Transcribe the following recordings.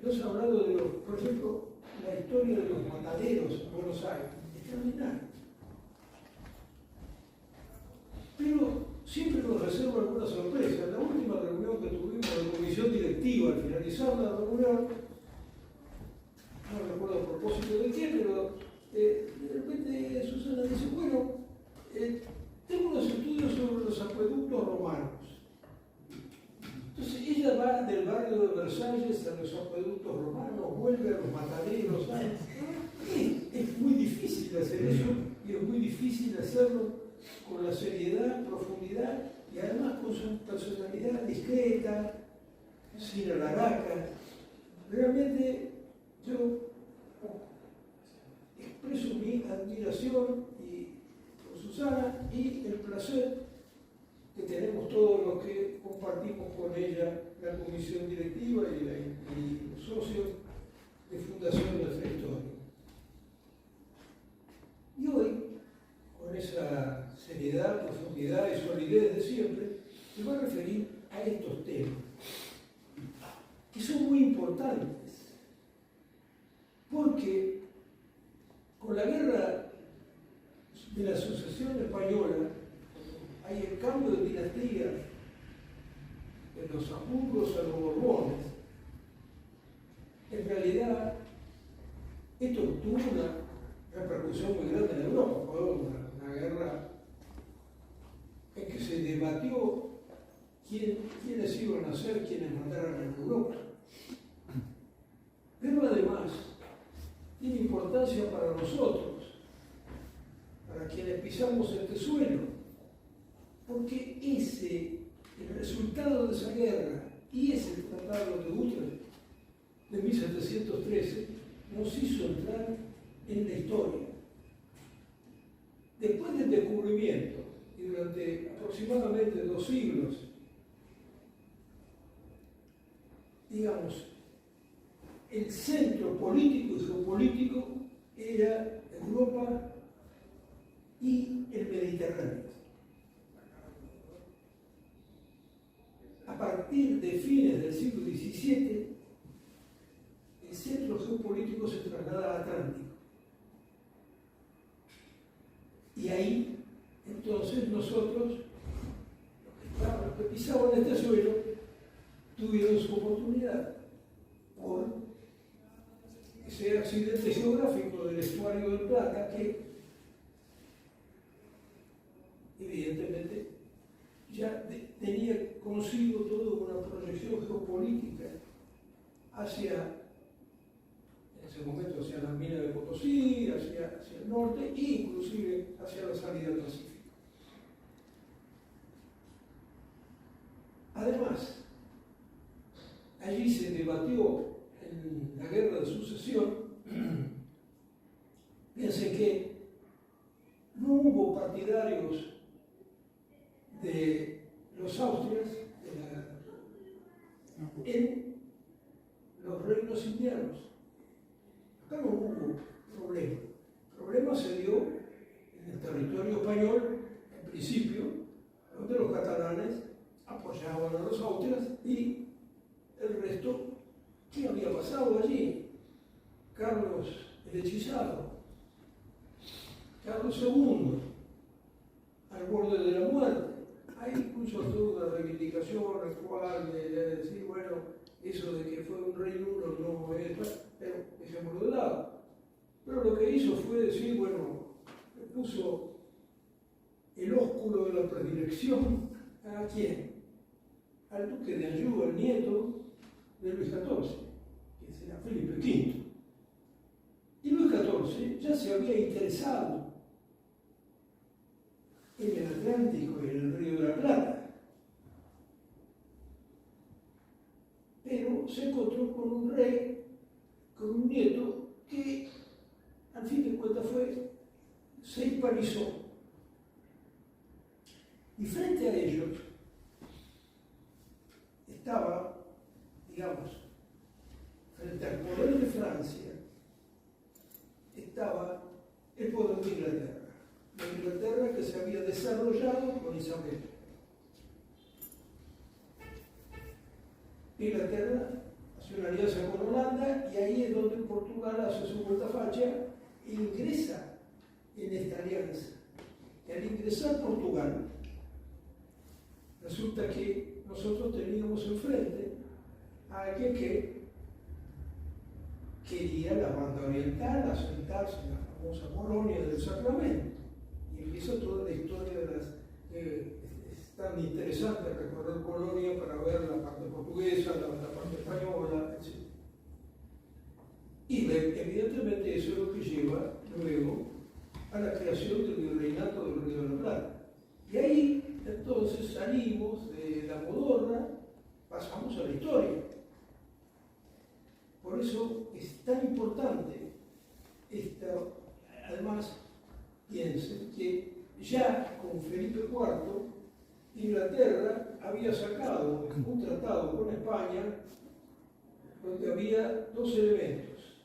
nos ha hablado de los, por ejemplo, la historia de los mataderos en Buenos Aires, extraordinario. Pero siempre nos reserva alguna sorpresa. En la última reunión que tuvimos de comisión directiva, al finalizar la reunión, no recuerdo a propósito de qué, pero de repente Susana dice, bueno, tengo unos estudios sobre los acueductos romanos. Entonces ella va del barrio de Versalles a los acueductos romanos, vuelve a los mataderos. Es muy difícil hacer eso y es muy difícil hacerlo con la seriedad, profundidad y además con su personalidad discreta, sin alharacas. Realmente yo expreso mi admiración por Susana y el placer que tenemos todos los que compartimos con ella la comisión directiva y los socios de Fundación Nuestra Historia. Y hoy, con esa seriedad, profundidad y solidez de siempre, me voy a referir a estos temas, que son muy importantes, porque con la guerra de la sucesión española hay el cambio de dinastía de los Habsburgos a los Borbones. En realidad, esto tuvo una repercusión muy grande en Europa. Fue una guerra en que se debatió quiénes iban a ser quienes mandaran en Europa. Pero además, tiene importancia para nosotros, para quienes pisamos este suelo, porque el resultado de esa guerra y ese tratado de Utrecht de 1713 nos hizo entrar en la historia. Después del descubrimiento, y durante aproximadamente 2 siglos, digamos, el centro político y geopolítico era Europa y el Mediterráneo. A partir de fines del siglo XVII, el centro geopolítico se traslada al Atlántico. Y ahí, entonces, nosotros, los que pisaban este suelo, tuvieron su oportunidad por ese accidente geográfico del estuario del Plata que, evidentemente, ya tenía consigo toda una proyección geopolítica hacia, en ese momento, hacia la mina de Potosí, hacia el norte e inclusive hacia la salida del Pacífico. Además, allí se debatió en la guerra de sucesión, piensen que no hubo partidarios de los Austrias en los reinos indianos. Acá no hubo problema. El problema se dio en el territorio español, en principio, donde los catalanes apoyaban a los Austrias y el resto, ¿qué había pasado allí? Carlos el Hechizado, Carlos II, al borde de la muerte. Hay incluso toda una reivindicación actual de decir, bueno, eso de que fue un rey nulo no es, pero dejémoslo de lado. Pero lo que hizo fue decir, bueno, le puso el ósculo de la predilección ¿a quién? Al duque de Anjou, el nieto de Luis XIV, que será Felipe V. Y Luis XIV ya se había interesado en el Atlántico y en el Río de la Plata, pero se encontró con un rey, con un nieto que, al fin de cuentas, se hispanizó. Y frente a ellos estaba, digamos, frente al poder de Francia, estaba el poder de Inglaterra. La Inglaterra que se había desarrollado con Isabel. Inglaterra hace una alianza con Holanda y ahí es donde Portugal hace su vueltafacha e ingresa en esta alianza. Y al ingresar Portugal, resulta que nosotros teníamos enfrente a alguien que quería la banda oriental asentarse en la famosa colonia del Sacramento. Y empieza toda la historia de las... es tan interesante recorrer Colonia para ver la parte portuguesa, la parte española, etc. Y evidentemente eso es lo que lleva luego a la creación del virreinato del Río de la Plata. Y ahí entonces salimos de la modorra, pasamos a la historia. Por eso es tan importante esto. Además, piensen que ya con Felipe IV, Inglaterra había sacado un tratado con España donde había dos elementos.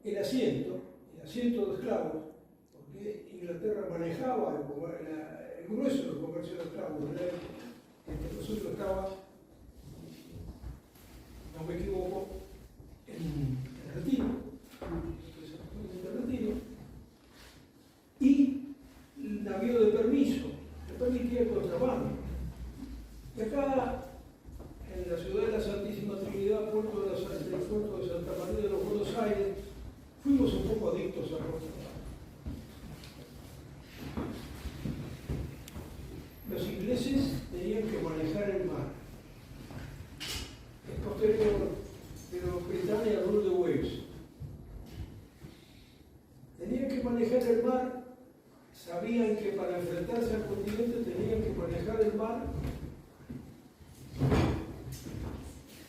El asiento de esclavos, porque Inglaterra manejaba el grueso del comercio de esclavos, nosotros estaba, no me equivoco, en Retiro, y el navío de permiso, que permitía el contrabando. Y acá, en la ciudad de la Santísima Trinidad, puerto de Santa María de los Buenos Aires, fuimos un poco adictos al contrabando. Los ingleses tenían que manejar el mar. Es posterior de los Britannia Rule de Wales. Tenían que manejar el mar, sabían que para enfrentarse al continente tenían que manejar el mar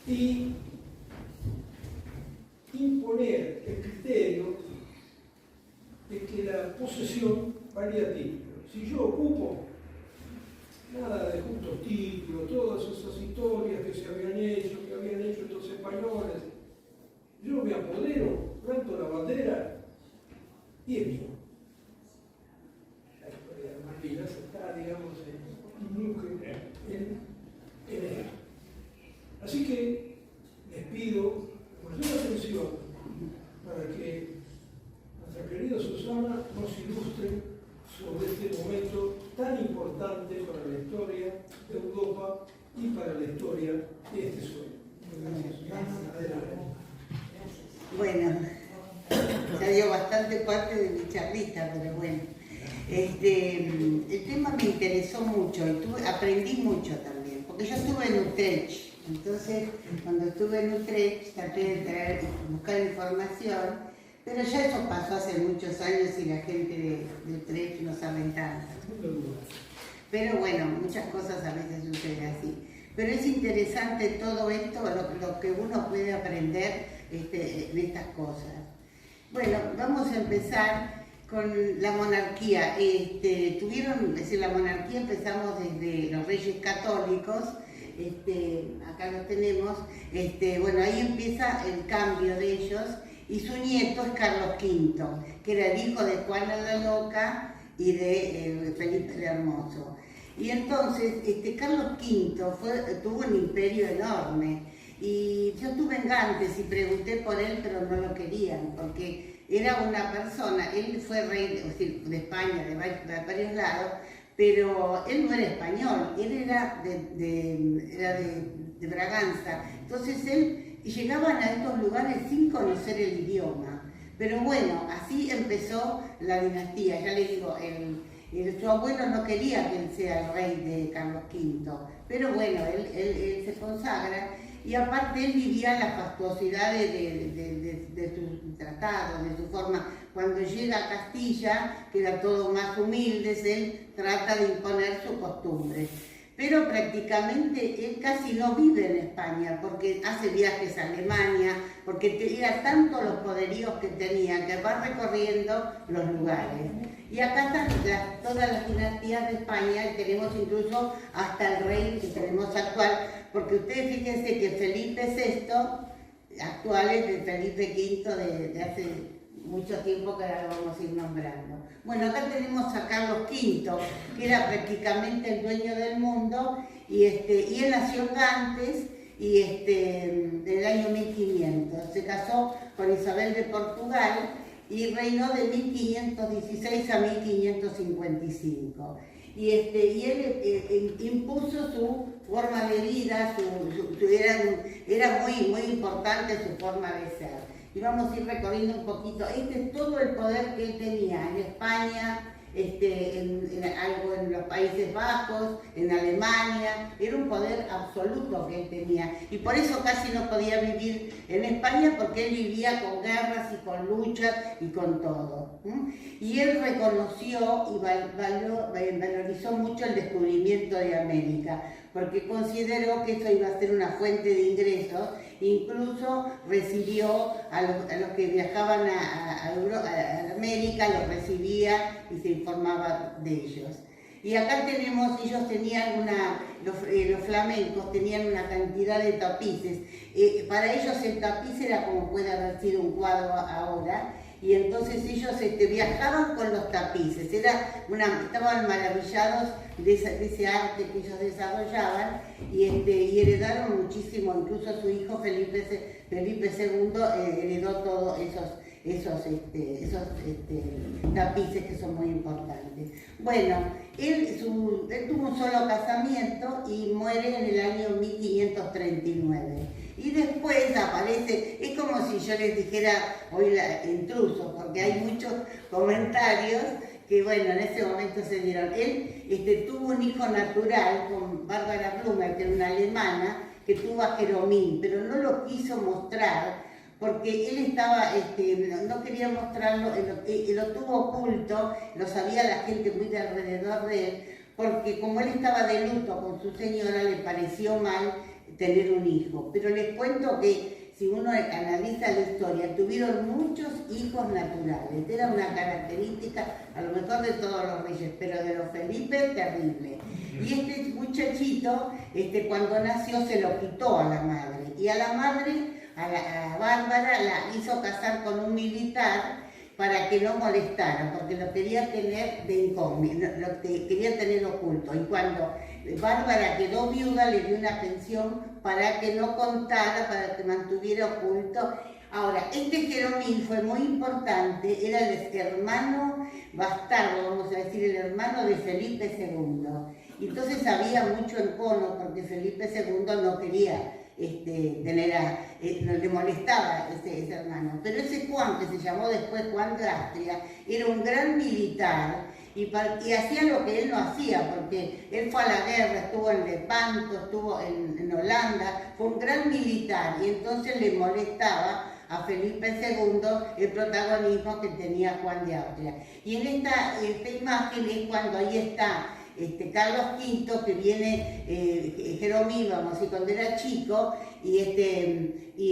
y imponer el criterio de que la posesión valía título. Si yo ocupo, nada de justos títulos, todas esas historias que habían hecho los españoles, yo me apodero, planto la bandera y es mío. La historia de Malvinas está, digamos, en él. Así que les pido mayor atención para que nuestra querida Susana nos ilustre sobre este momento tan importante para la historia de Europa y para la historia de este sueño. Gracias, Susana. Adelante. Bueno, ya dio bastante parte de mi charlita, pero bueno. El tema me interesó mucho y aprendí mucho también, porque yo estuve en Utrecht. Entonces, cuando estuve en Utrecht, traté de buscar información, pero ya eso pasó hace muchos años y la gente de Utrecht no sabe tanto. Pero bueno, muchas cosas a veces suceden así. Pero es interesante todo esto, lo que uno puede aprender en estas cosas. Bueno, vamos a empezar con la monarquía. La monarquía empezamos desde los Reyes Católicos. Acá lo tenemos, bueno, ahí empieza el cambio de ellos y su nieto es Carlos V, que era el hijo de Juana la Loca y de Felipe el Hermoso. Y entonces Carlos V tuvo un imperio enorme y yo estuve en Gantes y pregunté por él, pero no lo querían porque era una persona, él fue rey de España, de varios lados, pero él no era español, él era de Braganza. Entonces llegaban a estos lugares sin conocer el idioma. Pero bueno, así empezó la dinastía. Ya les digo, su abuelo no quería que él sea el rey de Carlos V. Pero bueno, él se consagra y aparte él vivía la fastuosidad de sus tratados, de su forma. Cuando llega a Castilla, que era todo más humilde, él trata de imponer sus costumbres. Pero prácticamente él casi no vive en España, porque hace viajes a Alemania, porque era tanto los poderíos que tenía, que va recorriendo los lugares. Y acá están todas las dinastías de España, y tenemos incluso hasta el rey que tenemos actual, porque ustedes fíjense que Felipe VI, actual es de Felipe V de hace mucho tiempo que ahora lo vamos a ir nombrando. Bueno, acá tenemos a Carlos V, que era prácticamente el dueño del mundo, y él nació en Gantes, y en el año 1500. Se casó con Isabel de Portugal y reinó de 1516 a 1555. Y él impuso su forma de vida, era muy importante su forma de ser. Y vamos a ir recorriendo un poquito. Este es todo el poder que él tenía en España, algo en los Países Bajos, en Alemania. Era un poder absoluto que él tenía. Y por eso casi no podía vivir en España, porque él vivía con guerras y con luchas y con todo. Y él reconoció y valorizó mucho el descubrimiento de América, porque consideró que eso iba a ser una fuente de ingresos. Incluso recibió a los que viajaban a América, los recibía y se informaba de ellos. Y acá tenemos, ellos tenían los flamencos tenían una cantidad de tapices. Para ellos el tapiz era como puede haber sido un cuadro ahora, y entonces ellos viajaban con los tapices, estaban maravillados de ese arte que ellos desarrollaban, y heredaron muchísimo. Incluso su hijo Felipe II heredó todos esos tapices que son muy importantes. Bueno, él tuvo un solo casamiento y muere en el año 1539. Y después aparece, es como si yo les dijera hoy intruso, porque hay muchos comentarios que, bueno, en ese momento se dieron. Él tuvo un hijo natural con Bárbara Blumer, que era una alemana, que tuvo a Jeromín, pero no lo quiso mostrar, porque él estaba, no quería mostrarlo, lo tuvo oculto, lo sabía la gente muy de alrededor de él, porque como él estaba de luto con su señora, le pareció mal tener un hijo. Pero les cuento que si uno analiza la historia, tuvieron muchos hijos naturales. Era una característica, a lo mejor de todos los reyes, pero de los Felipe, terrible. Y este muchachito, cuando nació, se lo quitó a la madre. Y a la madre, a Bárbara, la hizo casar con un militar para que no molestara, porque lo quería tener de incógnito, lo quería tener oculto. Y cuando Bárbara quedó viuda, le dio una pensión para que no contara, para que mantuviera oculto. Ahora, Jeromín fue muy importante, era el hermano bastardo, vamos a decir, el hermano de Felipe II. Y entonces había mucho encono, porque Felipe II no quería no le molestaba ese hermano. Pero ese Juan, que se llamó después Juan de Austria, era un gran militar y hacía lo que él no hacía, porque él fue a la guerra, estuvo en Lepanto, estuvo en Holanda, fue un gran militar, y entonces le molestaba a Felipe II el protagonismo que tenía Juan de Austria. Y en esta imagen es cuando ahí está Carlos V, que viene Jeromín, vamos a decir, cuando era chico, y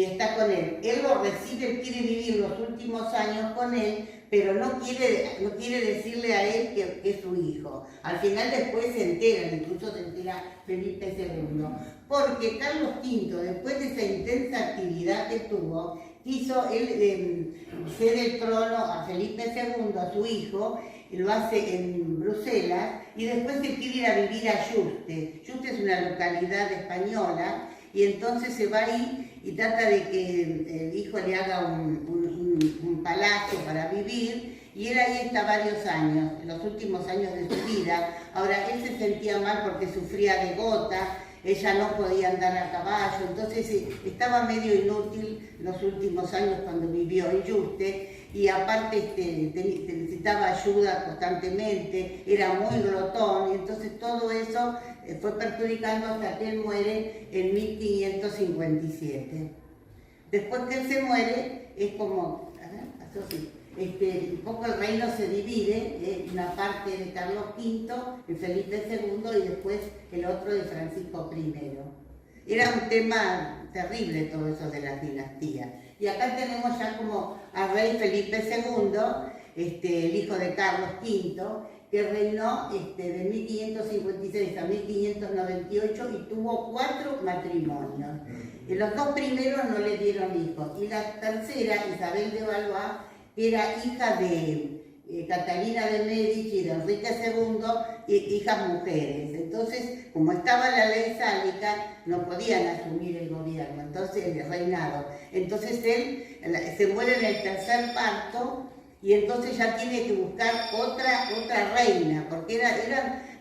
está con él. Él lo recibe, él quiere vivir los últimos años con él, pero no quiere decirle a él que es su hijo. Al final después se enteran, incluso se entera Felipe II, porque Carlos V, después de esa intensa actividad que tuvo, quiso él ceder el trono a Felipe II, a su hijo, y lo hace en Bruselas, y después se quiere ir a vivir a Yuste. Yuste es una localidad española, y entonces se va ahí y trata de que el hijo le haga un palacio para vivir, y él ahí está varios años, en los últimos años de su vida. Ahora, él se sentía mal porque sufría de gota, ella no podía andar a caballo, entonces estaba medio inútil los últimos años cuando vivió en Yuste, y aparte necesitaba ayuda constantemente, era muy glotón, y entonces todo eso fue perjudicando hasta que él muere en 1557. Después que él se muere, es como, pasó así, un poco el reino se divide, una parte de Carlos V, de Felipe II, y después el otro de Francisco I. Era un tema terrible todo eso de las dinastías. Y acá tenemos ya como al rey Felipe II, el hijo de Carlos V, que reinó de 1556 a 1598 y tuvo 4 matrimonios. Los 2 primeros no le dieron hijos, y la tercera, Isabel de Valois, que era hija de Catalina de Medici y de Enrique II, hijas mujeres. Entonces, como estaba la ley sálica, no podían asumir el gobierno, entonces el reinado. Entonces él se muere en el tercer parto y entonces ya tiene que buscar otra reina, porque era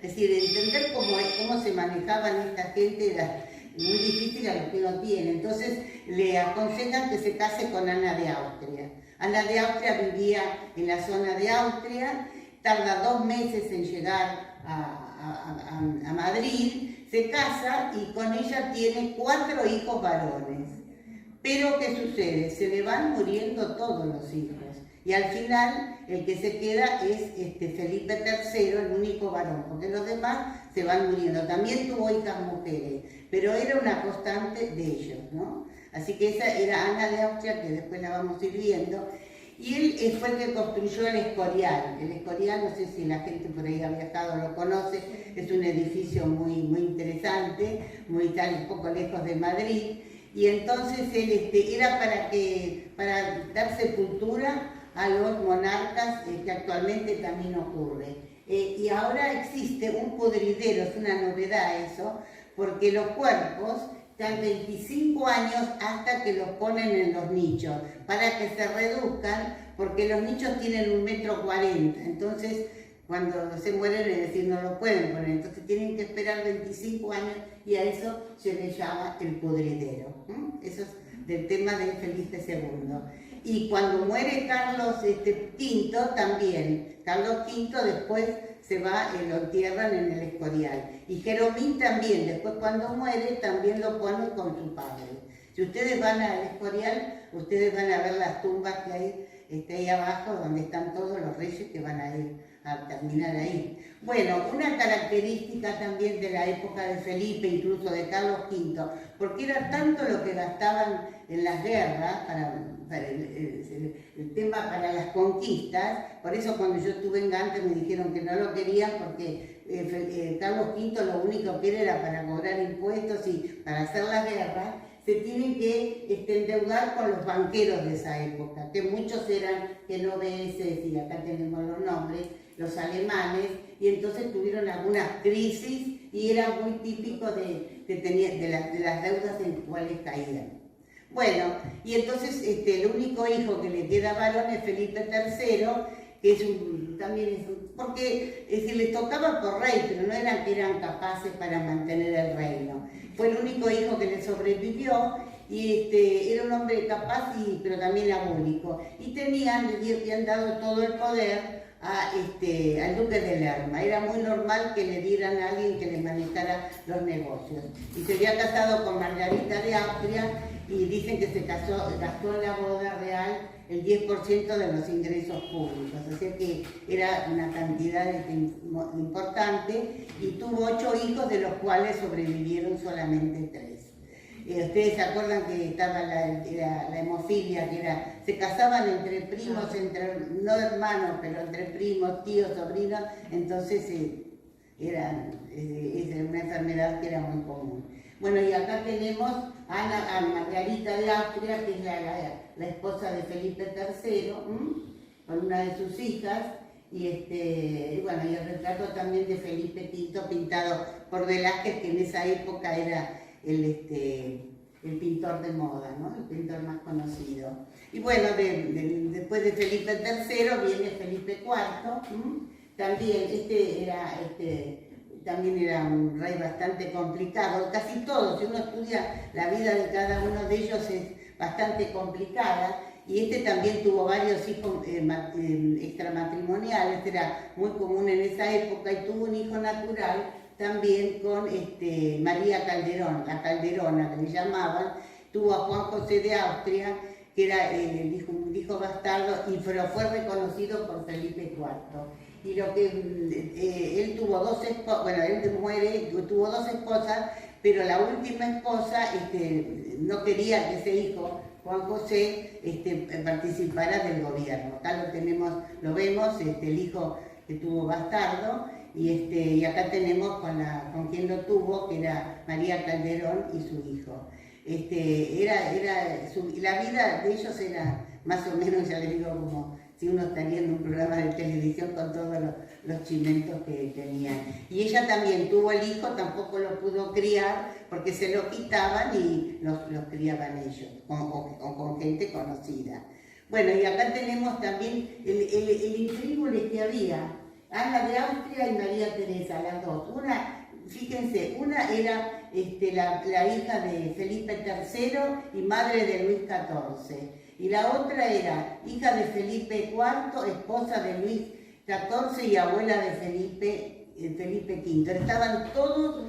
es decir, entender cómo se manejaban esta gente era muy difícil a lo que no tiene. Entonces le aconsejan que se case con Ana de Austria. Ana de Austria vivía en la zona de Austria, tarda 2 meses en llegar a Madrid, se casa y con ella tiene 4 hijos varones. Pero ¿qué sucede? Se le van muriendo todos los hijos. Y al final el que se queda es Felipe III, el único varón, porque los demás se van muriendo. También tuvo hijas mujeres, pero era una constante de ellos, ¿no? Así que esa era Ana de Austria, que después la vamos a ir viendo. Y él fue el que construyó el Escorial. El Escorial, no sé si la gente por ahí ha viajado lo conoce, es un edificio muy interesante, está un poco lejos de Madrid. Y entonces él era para dar sepultura a los monarcas, que actualmente también ocurre. Y ahora existe un pudridero, es una novedad eso, porque los cuerpos están 25 años hasta que los ponen en los nichos, para que se reduzcan, porque los nichos tienen 1,40 m, entonces cuando se mueren, es decir, no lo pueden poner, entonces tienen que esperar 25 años y a eso se le llama el pudridero. Eso es del tema de Felipe II. Y cuando muere Carlos V también, Carlos V después se va y lo entierran en el Escorial. Y Jeromín también, después cuando muere, también lo ponen con su padre. Si ustedes van al Escorial, ustedes van a ver las tumbas que hay ahí abajo, donde están todos los reyes que van a ir a terminar ahí. Bueno, una característica también de la época de Felipe, incluso de Carlos V, porque era tanto lo que gastaban en las guerras, para el tema para las conquistas. Por eso cuando yo estuve en Gante me dijeron que no lo querían, porque Carlos V lo único que era para cobrar impuestos y para hacer las guerras. Se tienen que endeudar con los banqueros de esa época, que muchos eran genoveses, y acá tenemos los nombres, los alemanes, y entonces tuvieron algunas crisis y era muy típico de las deudas en las cuales caían. Bueno, y entonces el único hijo que le queda varón es Felipe III, que porque es decir, les tocaba por rey, pero no eran que eran capaces para mantener el reino. Fue el único hijo que le sobrevivió y era un hombre capaz, pero también abúlico. Y le habían dado todo el poder al duque de Lerma. Era muy normal que le dieran a alguien que le manejara los negocios. Y se había casado con Margarita de Austria y dicen que gastó en la boda real el 10% de los ingresos públicos, o sea que era una cantidad importante, y tuvo 8 hijos, de los cuales sobrevivieron solamente 3. Ustedes se acuerdan que estaba la hemofilia, que se casaban entre primos, no hermanos, pero entre primos, tíos, sobrinos, entonces era una enfermedad que era muy común. Bueno, y acá tenemos a Margarita de Austria, que es la esposa de Felipe III, con una de sus hijas, y bueno, y el retrato también de Felipe V, pintado por Velázquez, que en esa época era el pintor de moda, ¿no? El pintor más conocido. Y bueno, después de Felipe III viene Felipe IV, también era un rey bastante complicado, casi todos, si uno estudia la vida de cada uno de ellos es bastante complicada, y también tuvo varios hijos extramatrimoniales, era muy común en esa época, y tuvo un hijo natural también con María Calderón, la Calderona que le llamaban. Tuvo a Juan José de Austria, que era un hijo bastardo, y fue reconocido por Felipe IV. Y él tuvo 2 esposas, bueno, él muere, tuvo 2 esposas, pero la última esposa no quería que ese hijo, Juan José, participara del gobierno. Acá lo vemos, el hijo que tuvo bastardo, y acá tenemos con quien lo tuvo, que era María Calderón y su hijo. La vida de ellos era más o menos, ya les digo, como si uno estaría en un programa de televisión con todos los chimentos que tenían. Y ella también tuvo el hijo, tampoco lo pudo criar porque se lo quitaban y los criaban ellos, o con gente conocida. Bueno, y acá tenemos también el intríngulis que había, Ana de Austria y María Teresa, las dos. Una, fíjense, una era la hija de Felipe III y madre de Luis XIV. Y la otra era hija de Felipe IV, esposa de Luis XIV y abuela de Felipe V. Estaban todos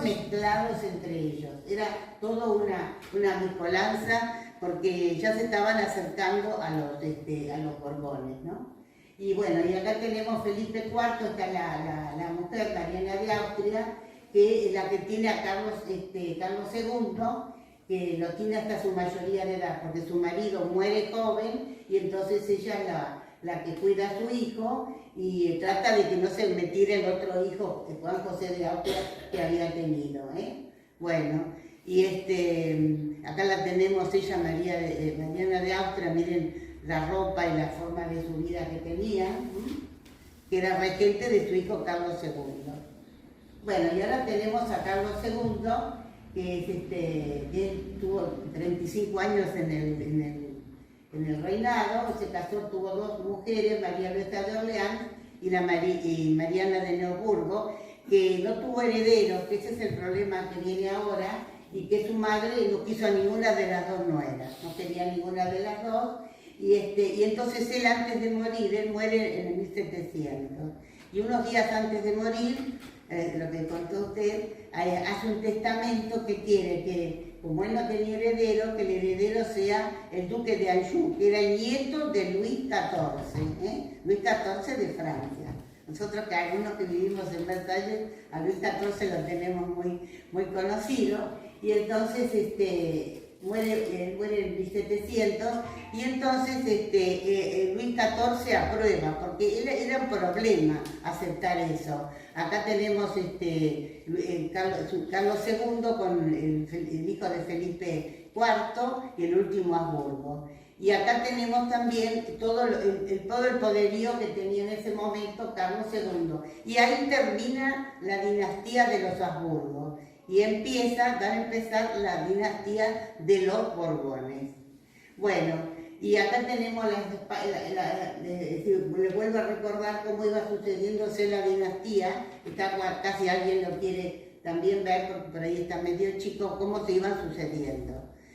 mezclados entre ellos. Era todo una mezcolanza porque ya se estaban acercando a los Borbones, ¿no? Y bueno, y acá tenemos Felipe IV, está la mujer, Mariana de Austria, que es la que tiene a Carlos II, que lo tiene hasta su mayoría de edad, porque su marido muere joven y entonces ella es la que cuida a su hijo y trata de que no se metiera el otro hijo, Juan José de Austria, que había tenido, ¿eh? Bueno, y acá la tenemos ella, Mariana de Austria, miren la ropa y la forma de su vida que tenía, que era regente de su hijo Carlos II. Bueno, y ahora tenemos a Carlos II, que tuvo 35 años en el reinado, se casó, tuvo dos mujeres, María Luisa de Orleans y Mariana de Neuburgo, que no tuvo herederos, que ese es el problema que viene ahora, y que su madre no quiso a ninguna de las dos nueras, no quería ninguna de las dos, y entonces él antes de morir, él muere en el 1700, y unos días antes de morir, lo que contó usted, hace un testamento que quiere que, como él no tenía heredero, que el heredero sea el duque de Anjou, que era el nieto de Luis XIV, Luis XIV de Francia. Nosotros, que algunos que vivimos en Versalles, a Luis XIV lo tenemos muy conocido, y entonces muere en 1700, y entonces Luis XIV aprueba, porque era un problema aceptar eso. Acá tenemos Carlos II con el hijo de Felipe IV y el último Habsburgo. Y acá tenemos también todo el poderío que tenía en ese momento Carlos II. Y ahí termina la dinastía de los Habsburgos. Y van a empezar la dinastía de los Borbones. Bueno, y acá tenemos les vuelvo a recordar cómo iba sucediéndose la dinastía, casi alguien lo quiere también ver, porque por ahí está medio chico, cómo se iban sucediendo.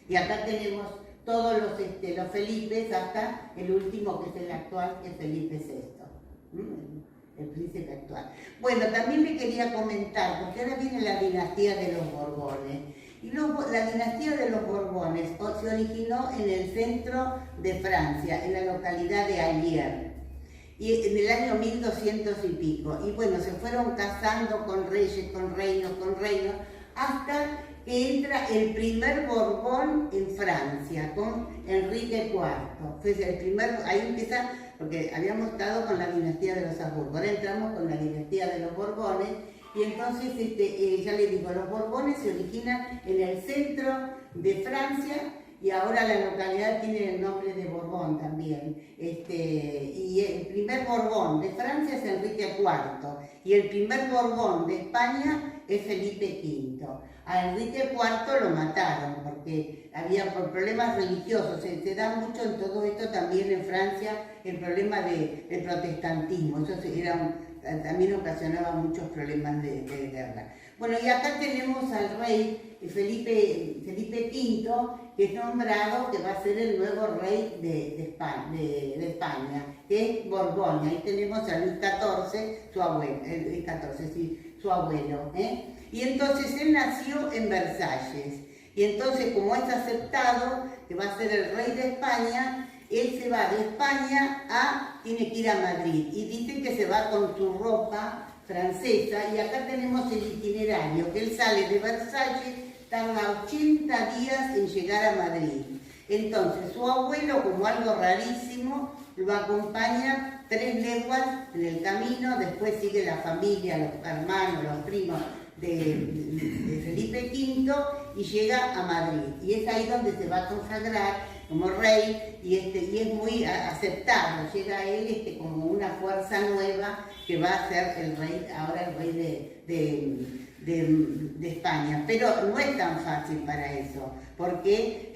Y acá tenemos todos los Felipes hasta el último, que es el actual, que es Felipe VI. El príncipe actual. Bueno, también le quería comentar, porque ahora viene la dinastía de los Borbones. Y la dinastía de los Borbones se originó en el centro de Francia, en la localidad de Allier, y en el año 1200 y pico. Y bueno, se fueron casando con reyes, con reinos, hasta que entra el primer Borbón en Francia, con Enrique IV. Fue el primer, ahí empieza, porque habíamos estado con la dinastía de los Habsburgo, ahora entramos con la dinastía de los Borbones, y entonces, ya les digo, los Borbones se originan en el centro de Francia, y ahora la localidad tiene el nombre de Borbón también. Y el primer Borbón de Francia es Enrique IV, y el primer Borbón de España es Felipe V. A Enrique IV lo mataron porque había problemas religiosos, se da mucho en todo esto también en Francia el problema del protestantismo, eso también ocasionaba muchos problemas de guerra. Bueno, y acá tenemos al rey Felipe V, que es nombrado, que va a ser el nuevo rey de España, que es Borgoña. Ahí tenemos a Luis XIV, su abuelo, Y entonces él nació en Versalles. Y entonces, como es aceptado, que va a ser el rey de España, él se va de España tiene que ir a Madrid. Y dicen que se va con su ropa francesa. Y acá tenemos el itinerario, que él sale de Versalles, tarda 80 días en llegar a Madrid. Entonces, su abuelo, como algo rarísimo, lo acompaña 3 leguas en el camino, después sigue la familia, los hermanos, los primos de Felipe V, y llega a Madrid. Y es ahí donde se va a consagrar como rey, y es muy aceptado, llega él como una fuerza nueva que va a ser el rey, ahora el rey de España. Pero no es tan fácil para eso, porque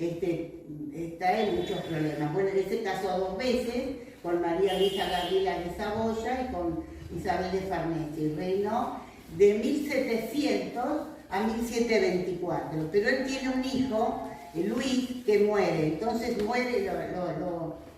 está en muchos problemas. Bueno, él se casó 2 veces, con María Luisa Gabriela de Saboya y con Isabel de Farnesio, y reinó de 1700 a 1724, pero él tiene un hijo, Luis, que muere, entonces muere,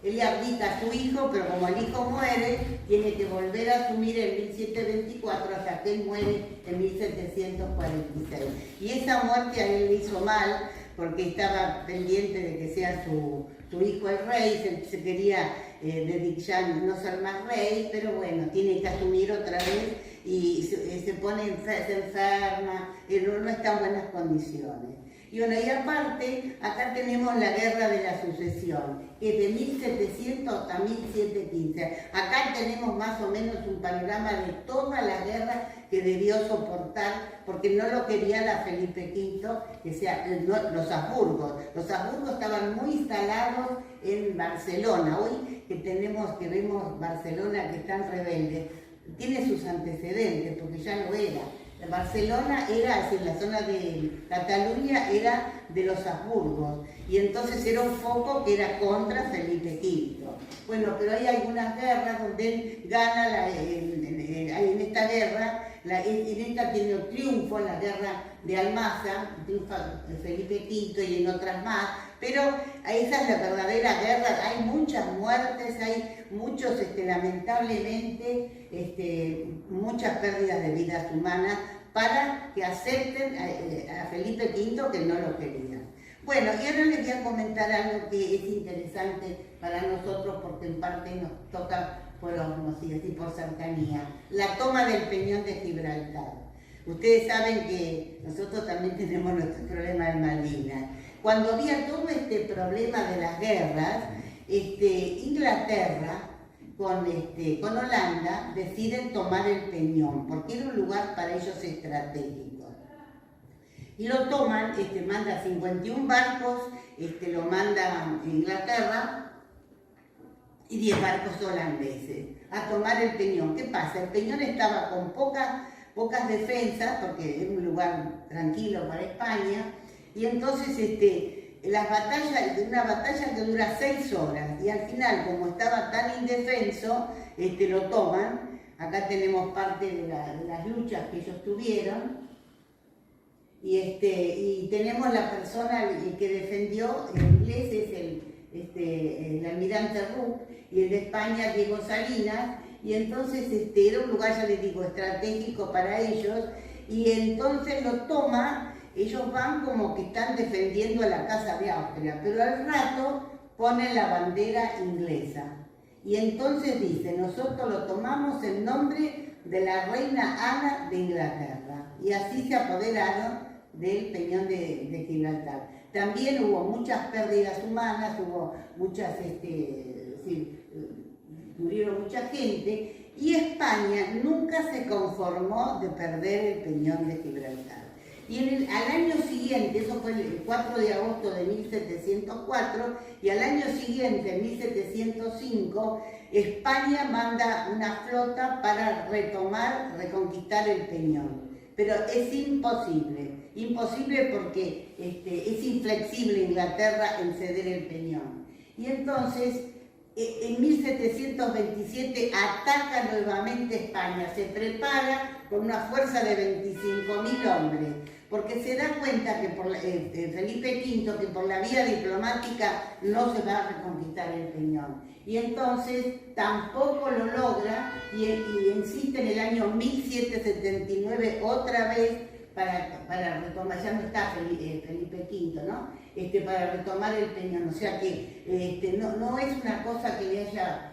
él le abdica a su hijo, pero como el hijo muere, tiene que volver a asumir en 1724 hasta que él muere en 1746. Y esa muerte a él le hizo mal, porque estaba pendiente de que sea su hijo el rey, se quería dedicar no ser más rey, pero bueno, tiene que asumir otra vez y se enferma, no está en buenas condiciones. Y bueno, y aparte, acá tenemos la Guerra de la Sucesión, que es de 1700 a 1715. Acá tenemos más o menos un panorama de toda la guerra que debió soportar, porque no lo quería la Felipe V, que sea los Habsburgos. Los Habsburgos estaban muy instalados en Barcelona. Hoy que vemos Barcelona que están rebeldes, tiene sus antecedentes, porque ya lo era. Barcelona era, es decir, la zona de Cataluña era de los Habsburgos, y entonces era un foco que era contra Felipe V. Bueno, pero hay algunas guerras donde él gana, en esta guerra, en esta tiene un triunfo, en la guerra de Almaza, triunfa Felipe V y en otras más, pero esa es la verdadera guerra. Hay muchas muertes, hay muchos, lamentablemente, muchas pérdidas de vidas humanas para que acepten a Felipe V, que no lo quería. Bueno, y ahora les voy a comentar algo que es interesante para nosotros, porque en parte nos toca por osmosis y por cercanía: la toma del Peñón de Gibraltar. Ustedes saben que nosotros también tenemos nuestro problema de Malvinas. Cuando había todo este problema de las guerras, Inglaterra con Holanda deciden tomar el Peñón, porque era un lugar para ellos estratégico. Y lo toman, manda 51 barcos, lo manda Inglaterra, y 10 barcos holandeses a tomar el Peñón. ¿Qué pasa? El Peñón estaba con pocas defensas, porque es un lugar tranquilo para España, y entonces una batalla que dura 6 horas, y al final, como estaba tan indefenso, lo toman. Acá tenemos parte de las luchas que ellos tuvieron, y tenemos la persona que defendió, el inglés es el almirante Rooke, y el de España Diego Salinas, y entonces era un lugar, ya les digo, estratégico para ellos, y entonces lo toma. Ellos van como que están defendiendo a la Casa de Austria, pero al rato ponen la bandera inglesa. Y entonces dice: nosotros lo tomamos en nombre de la reina Ana de Inglaterra. Y así se apoderaron del Peñón de Gibraltar. También hubo muchas pérdidas humanas, hubo muchas, murieron mucha gente, y España nunca se conformó de perder el Peñón de Gibraltar. Y al año siguiente, eso fue el 4 de agosto de 1704, y al año siguiente, en 1705, España manda una flota para reconquistar el Peñón. Pero es imposible porque es inflexible Inglaterra en ceder el Peñón. Y entonces, en 1727 ataca nuevamente España, se prepara con una fuerza de 25.000 hombres, porque se da cuenta que Felipe V, que por la vía diplomática no se va a reconquistar el Peñón. Y entonces tampoco lo logra, y insiste en el año 1779 otra vez para retomar. Ya no está Felipe V, ¿no? Para retomar el Peñón. O sea que no es una cosa que haya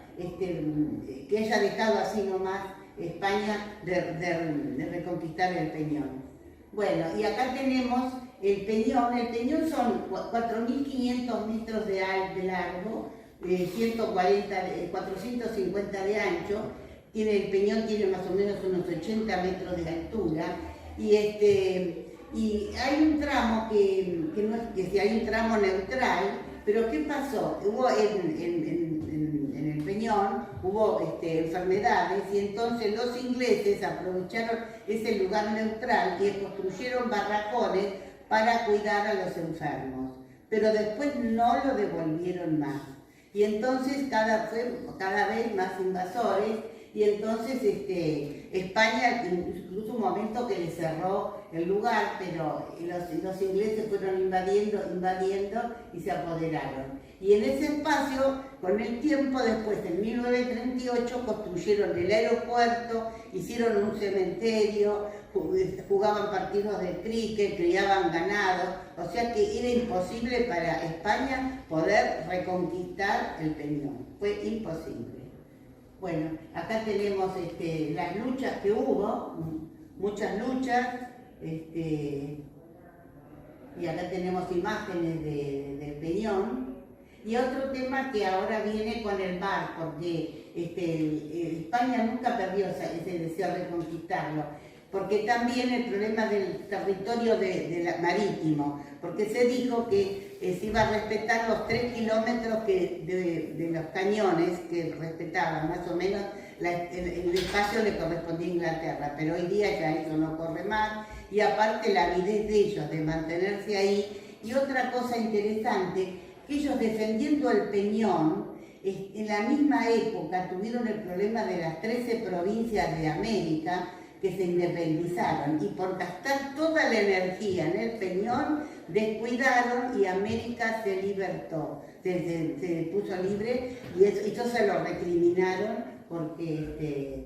dejado así nomás España de reconquistar el Peñón. Bueno, y acá tenemos el Peñón. El Peñón son 4.500 metros de largo, 450 de ancho. El Peñón tiene más o menos unos 80 metros de altura. Y hay un tramo que hay un tramo neutral, Pero ¿qué pasó? Hubo en el Peñón, hubo enfermedades y entonces los ingleses aprovecharon ese lugar neutral y construyeron barracones para cuidar a los enfermos. Pero después no lo devolvieron más. Y entonces cada vez más invasores. Y entonces España, incluso un momento que le cerró el lugar, pero los ingleses fueron invadiendo y se apoderaron. Y en ese espacio, con el tiempo, después en 1938, construyeron el aeropuerto, hicieron un cementerio, jugaban partidos de cricket, criaban ganado, o sea que era imposible para España poder reconquistar el Peñón, fue imposible. Bueno, acá tenemos las luchas que hubo, muchas luchas, y acá tenemos imágenes del Peñón. Y otro tema que ahora viene con el mar, porque España nunca perdió ese deseo de conquistarlo, porque también el problema del territorio marítimo, porque se dijo que se iba a respetar los 3 kilómetros de los cañones que respetaban, más o menos el espacio le correspondía a Inglaterra, pero hoy día ya eso no corre más, y aparte la avidez de ellos de mantenerse ahí. Y otra cosa interesante, que ellos defendiendo el Peñón, en la misma época tuvieron el problema de las 13 provincias de América que se independizaron, y por gastar toda la energía en el Peñón descuidaron y América se libertó, se puso libre, y eso se lo recriminaron porque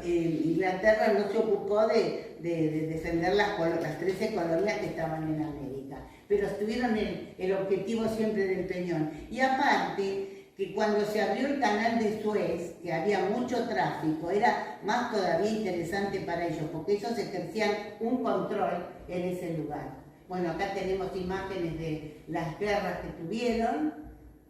Inglaterra no se ocupó de defender las 13 colonias que estaban en América, pero tuvieron el objetivo siempre del Peñón. Y aparte, que cuando se abrió el canal de Suez, que había mucho tráfico, era más todavía interesante para ellos, porque ellos ejercían un control en ese lugar. Bueno, acá tenemos imágenes de las guerras que tuvieron,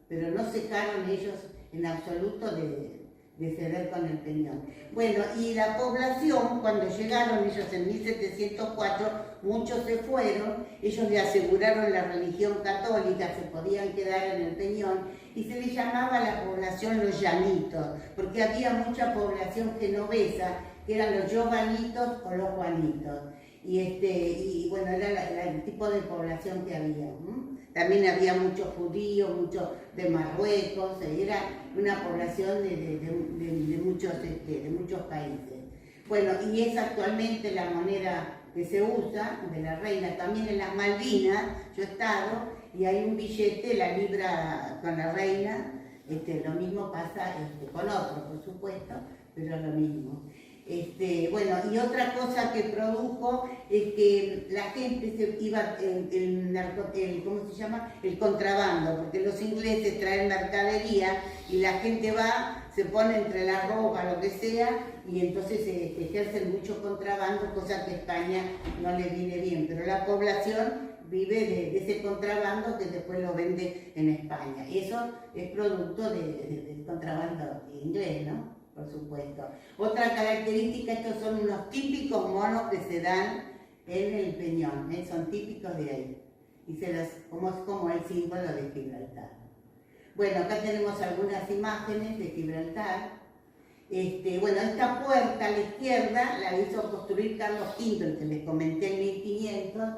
pero no cejaron ellos en absoluto de ceder con el Peñón. Bueno, y la población, cuando llegaron ellos en 1704, muchos se fueron, ellos le aseguraron la religión católica, se podían quedar en el Peñón, y se les llamaba a la población los llanitos, porque había mucha población genovesa, que eran los giovanitos o los juanitos. Y bueno, era el tipo de población que había. También había muchos judíos, muchos de Marruecos, era una población de muchos países. Bueno, y es actualmente la moneda que se usa, de la reina. También en las Malvinas, yo he estado, y hay un billete, la libra con la reina, lo mismo pasa con otros, por supuesto, pero lo mismo. Bueno, y otra cosa que produjo es que la gente se iba, ¿cómo se llama? El contrabando, porque los ingleses traen mercadería y la gente va, se pone entre la ropa, lo que sea, y entonces se ejercen mucho contrabando, cosa que a España no le viene bien, pero la población vive de ese contrabando que después lo vende en España. Eso es producto del contrabando inglés, ¿no? Por supuesto. Otra característica, estos son unos típicos monos que se dan en el Peñón, son típicos de ahí, y es como el símbolo de Gibraltar. Bueno, acá tenemos algunas imágenes de Gibraltar. Bueno, esta puerta a la izquierda la hizo construir Carlos V, que les comenté en 1500.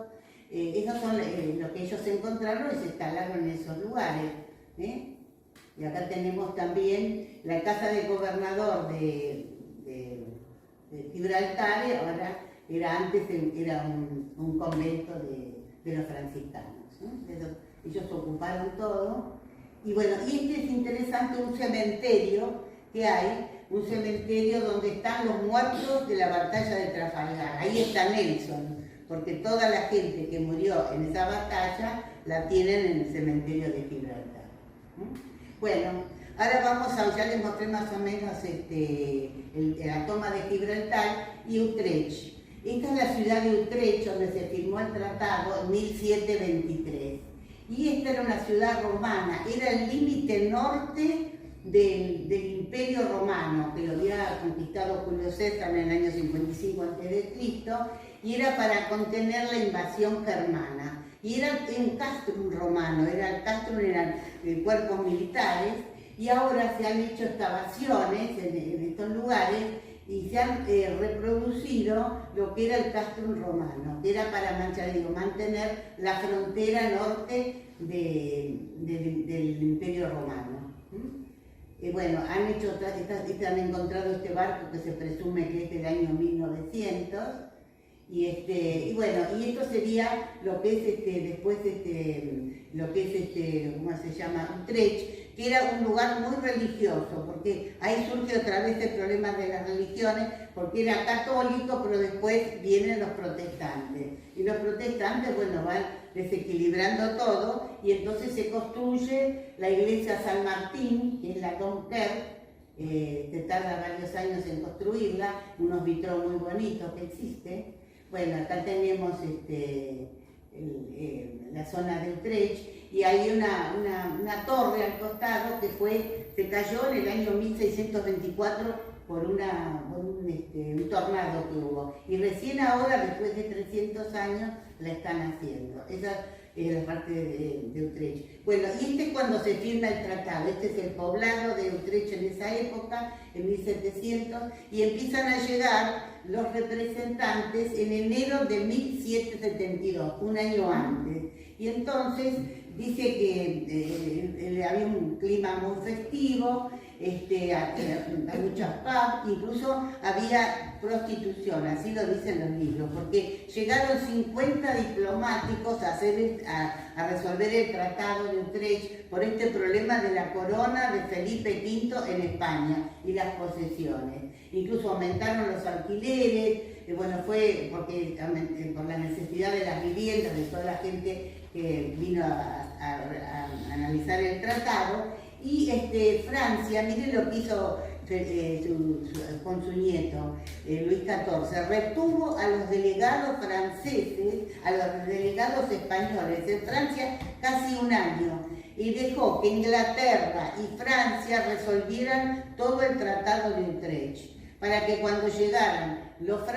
Esos son lo que ellos encontraron y se instalaron en esos lugares. Y acá tenemos también la casa del gobernador de Gibraltar, ahora antes era un convento de los franciscanos. Ellos ocuparon todo. Y bueno, y es interesante un cementerio que hay, un cementerio donde están los muertos de la batalla de Trafalgar. Ahí está Nelson, porque toda la gente que murió en esa batalla la tienen en el cementerio de Gibraltar. Bueno, ahora ya les mostré más o menos la toma de Gibraltar y Utrecht. Esta es la ciudad de Utrecht, donde se firmó el tratado en 1723. Y esta era una ciudad romana, era el límite norte del Imperio Romano, que lo había conquistado Julio César en el año 55 a.C., y era para contener la invasión germana. Y era un castrum romano, el castrum eran cuerpos militares, y ahora se han hecho excavaciones en estos lugares y se han reproducido lo que era el castrum romano, que era para mantener la frontera norte del Imperio Romano. Bueno, han hecho han encontrado este barco que se presume que es del año 1900, y bueno, y esto sería lo que es después lo que es ¿cómo se llama? Utrecht, que era un lugar muy religioso, porque ahí surge otra vez el problema de las religiones, porque era católico, pero después vienen los protestantes. Y los protestantes, bueno, van desequilibrando todo, y entonces se construye la iglesia San Martín, que es la Domkirche, se tarda varios años en construirla, unos vitrós muy bonitos que existen. Bueno, acá tenemos la zona de Utrecht, y hay una torre al costado que se cayó en el año 1624 por un tornado que hubo. Y recién ahora, después de 300 años, la están haciendo. Esa es la parte de Utrecht. Bueno, y este es cuando se firma el tratado. Este es el poblado de Utrecht en esa época, en 1700, y empiezan a llegar los representantes en enero de 1772, un año antes. Y entonces dice que había un clima muy festivo, muchas pubs, incluso había prostitución, así lo dicen los libros, porque llegaron 50 diplomáticos a resolver el tratado de Utrecht por este problema de la corona de Felipe V en España y las posesiones. Incluso aumentaron los alquileres, bueno, fue porque por la necesidad de las viviendas, de toda la gente que vino a analizar el tratado. Y Francia, miren lo que hizo con su nieto, Luis XIV, retuvo a los delegados franceses, a los delegados españoles en Francia casi un año, y dejó que Inglaterra y Francia resolvieran todo el tratado de Utrecht, para que cuando llegaran los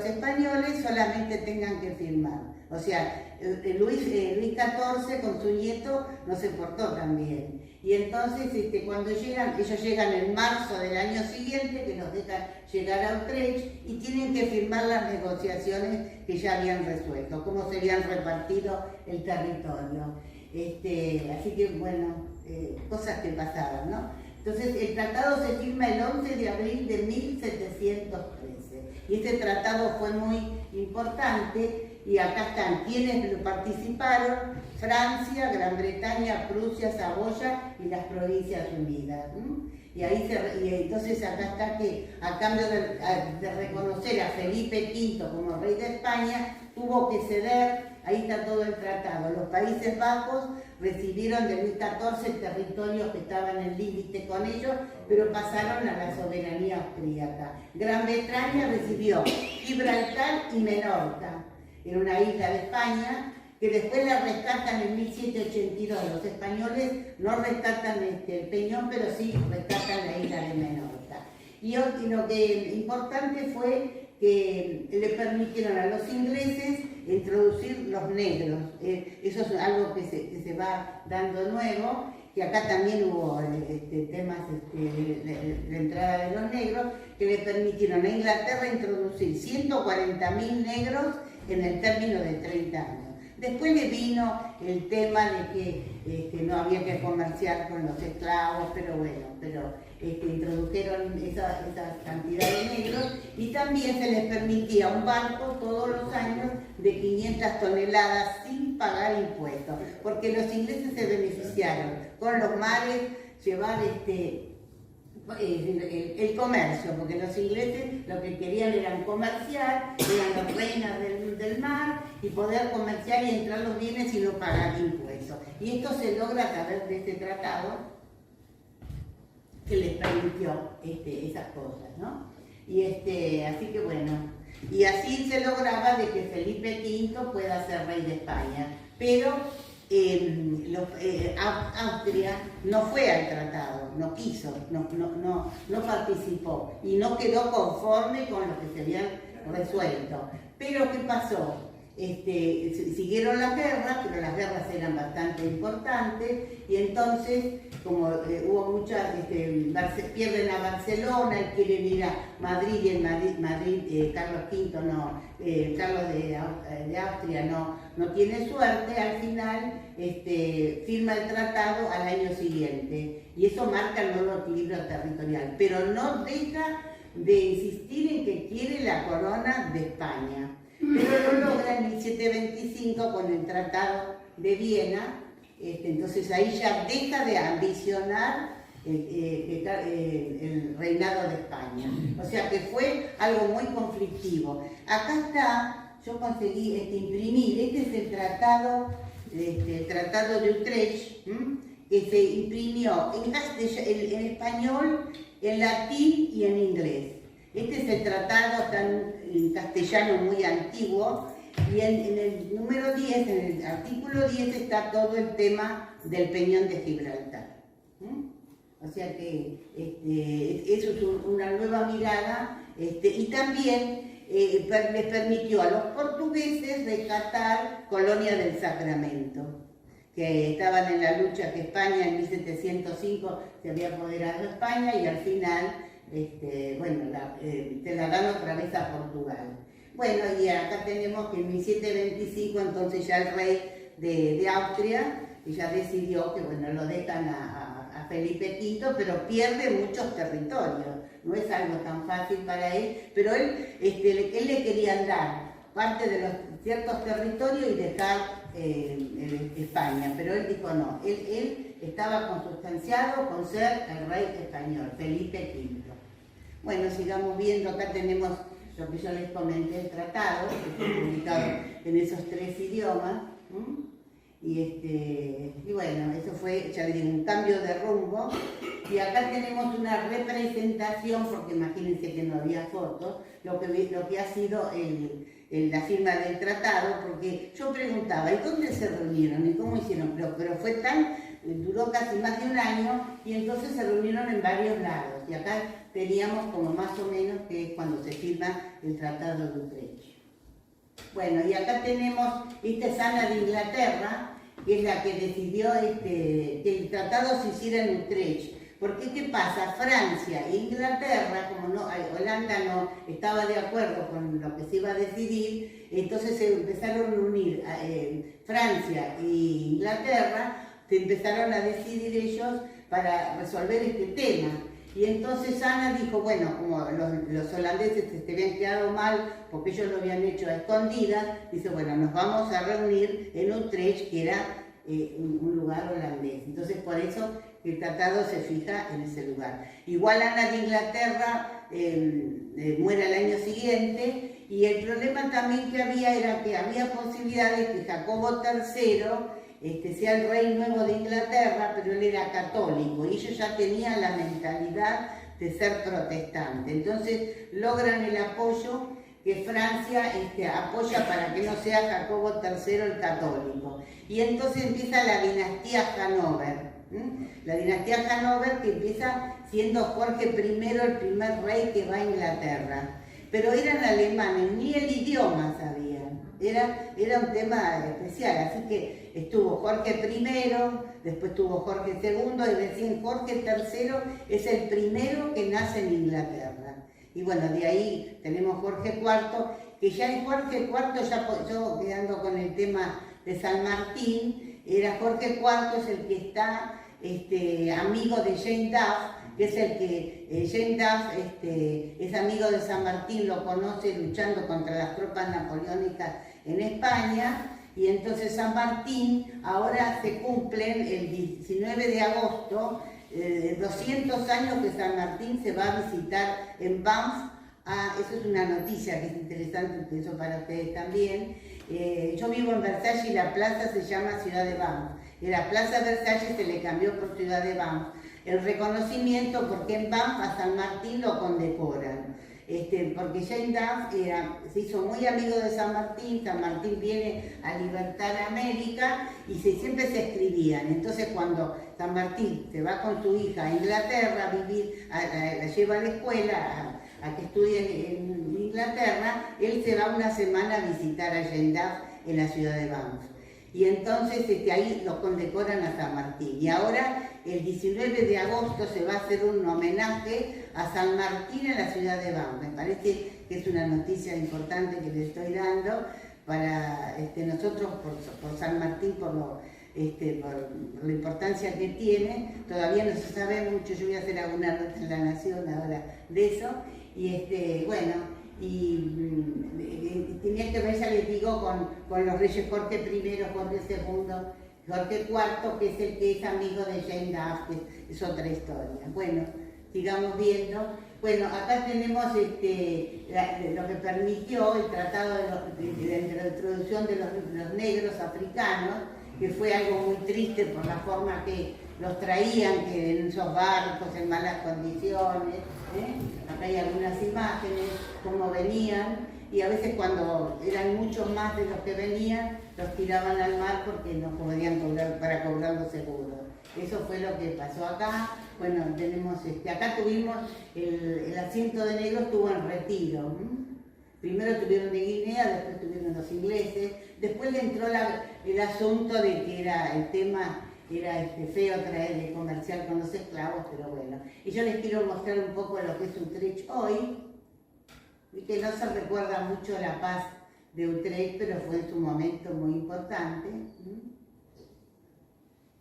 españoles solamente tengan que firmar. O sea, Luis XIV con su nieto no se portó tan bien. Y entonces cuando ellos llegan en marzo del año siguiente, que los dejan llegar a Utrecht, y tienen que firmar las negociaciones que ya habían resuelto, cómo se habían repartido el territorio. Así que, bueno, cosas que pasaban, ¿no? Entonces, el tratado se firma el 11 de abril de 1713. Y este tratado fue muy importante, y acá están quienes participaron: Francia, Gran Bretaña, Prusia, Saboya y las Provincias Unidas. Y entonces acá está que, a cambio de reconocer a Felipe V como rey de España, tuvo que ceder. Ahí está todo el tratado. Los Países Bajos recibieron de Luis XIV territorios que estaban en límite con ellos, pero pasaron a la soberanía austríaca. Gran Bretaña recibió Gibraltar y Menorca, en una isla de España, que después la rescatan en 1782. Los españoles no rescatan el peñón, pero sí rescatan la isla de Menorca. Y lo que importante fue que le permitieron a los ingleses introducir los negros. Eso es algo que se va dando nuevo, que acá también hubo temas de entrada de los negros, que le permitieron a Inglaterra introducir 140.000 negros en el término de 30 años. Después le vino el tema de que no había que comerciar con los esclavos, pero bueno, introdujeron esa cantidad de negros, y también se les permitía un barco todos los años de 500 toneladas sin pagar impuestos, porque los ingleses se beneficiaron con los mares, llevar el comercio, porque los ingleses lo que querían era comerciar, eran las reinas del mar, y poder comerciar y entrar los bienes y no pagar impuestos. Y esto se logra a través de este tratado que les permitió esas cosas, ¿no? Y así que bueno, y así se lograba de que Felipe V pueda ser rey de España, pero Austria no fue al tratado, no quiso, no participó, y no quedó conforme con lo que se habían resuelto. Pero ¿qué pasó? Siguieron las guerras, pero las guerras eran bastante importantes y entonces, como hubo muchas, pierden a Barcelona y quieren ir a Madrid y en Madrid Carlos V Carlos de Austria no tiene suerte, al final firma el tratado al año siguiente y eso marca el nuevo equilibrio territorial, pero no deja de insistir en que quiere la corona de España. Pero lo logra en 1725 con el Tratado de Viena, entonces ahí ya deja de ambicionar el reinado de España. O sea que fue algo muy conflictivo. Acá está, yo conseguí imprimir, este es el Tratado de Utrecht, que se imprimió en español, en latín y en inglés. Este es el tratado, está en castellano muy antiguo, y en el número 10, en el artículo 10, está todo el tema del Peñón de Gibraltar. O sea que eso es una nueva mirada, y también les permitió a los portugueses rescatar Colonia del Sacramento, que estaban en la lucha que España en 1705 se había apoderado de España y al final te la dan otra vez a Portugal. Bueno, y acá tenemos que en 1725 entonces ya el rey de Austria ya decidió que lo dejan a Felipe V, pero pierde muchos territorios. No es algo tan fácil para él, pero él le quería dar parte de los ciertos territorios y dejar España, pero él dijo no, él estaba consustanciado con ser el rey español, Felipe V. Bueno, sigamos viendo, acá tenemos lo que yo les comenté, el tratado, que está publicado en esos 3 idiomas, y bueno, eso fue, ya les digo, un cambio de rumbo, y acá tenemos una representación, porque imagínense que no había fotos, lo que ha sido la firma del tratado, porque yo preguntaba, ¿y dónde se reunieron? ¿Y cómo hicieron? Pero fue duró casi más de un año, y entonces se reunieron en varios lados, y acá teníamos como más o menos que es cuando se firma el Tratado de Utrecht. Bueno, y acá tenemos, esta es Ana de Inglaterra, que es la que decidió que el tratado se hiciera en Utrecht. Porque, ¿qué pasa? Francia e Inglaterra, como Holanda no estaba de acuerdo con lo que se iba a decidir, entonces se empezaron a unir Francia e Inglaterra, se empezaron a decidir ellos para resolver este tema. Y entonces Ana dijo, bueno, como los holandeses se habían quedado mal porque ellos lo habían hecho a escondidas, dice, bueno, nos vamos a reunir en Utrecht, que era un lugar holandés. Entonces por eso el tratado se fija en ese lugar. Igual Ana de Inglaterra muere al año siguiente, y el problema también que había era que había posibilidades que Jacobo III sea el rey nuevo de Inglaterra, pero él era católico y ellos ya tenían la mentalidad de ser protestante. Entonces logran el apoyo que Francia apoya para que no sea Jacobo III el católico. Y entonces empieza la dinastía Hanover. La dinastía Hanover, que empieza siendo Jorge I el primer rey que va a Inglaterra. Pero eran alemanes, ni el idioma sabían. Era un tema especial, así que estuvo Jorge I, después estuvo Jorge II, y recién Jorge III es el primero que nace en Inglaterra. Y bueno, de ahí tenemos Jorge IV, que ya en Jorge IV, yo quedando con el tema de San Martín, era Jorge IV es el que está amigo de Jane Duff, que es el que Jane Duff es amigo de San Martín, lo conoce luchando contra las tropas napoleónicas en España, y entonces San Martín, ahora se cumplen el 19 de agosto, 200 años que San Martín se va a visitar en Banff. Eso es una noticia que es interesante, pienso para ustedes también. Yo vivo en Versalles y la plaza se llama Ciudad de Banff. Y la Plaza Versalles se le cambió por Ciudad de Banff. El reconocimiento, porque en Banff a San Martín lo condecoran. Porque Jane Duff se hizo muy amigo de San Martín viene a libertar a América y siempre se escribían. Entonces cuando San Martín se va con su hija a Inglaterra a vivir, la lleva a la escuela, a que estudie en Inglaterra, él se va una semana a visitar a Jane Duff en la ciudad de Banff. Y entonces ahí lo condecoran a San Martín. Y ahora, el 19 de agosto, se va a hacer un homenaje a San Martín en la ciudad de Banff. Me parece que es una noticia importante que le estoy dando para nosotros, por San Martín, por la importancia que tiene. Todavía no se sabe mucho. Yo voy a hacer alguna nota en La Nación ahora de eso. Y bueno, tenía que ver, ya les digo, con los reyes Jorge I, Jorge II, Jorge IV, que es el que es amigo de Jane Duff, que es otra historia. Bueno, sigamos viendo. Bueno, acá tenemos lo que permitió el tratado de la introducción de los negros africanos, que fue algo muy triste por la forma que los traían, que en esos barcos, en malas condiciones. Acá hay algunas imágenes, cómo venían, y a veces cuando eran muchos más de los que venían, los tiraban al mar porque no podían cobrar, para cobrar los seguros. Eso fue lo que pasó acá. Bueno, tenemos acá tuvimos el asiento de negros, tuvo en Retiro. Primero tuvieron de Guinea, después tuvieron los ingleses, después le entró el asunto de que el tema era feo traer de comercial con los esclavos, pero bueno. Y yo les quiero mostrar un poco lo que es Utrecht hoy, y que no se recuerda mucho la paz de Utrecht, pero fue en su momento muy importante.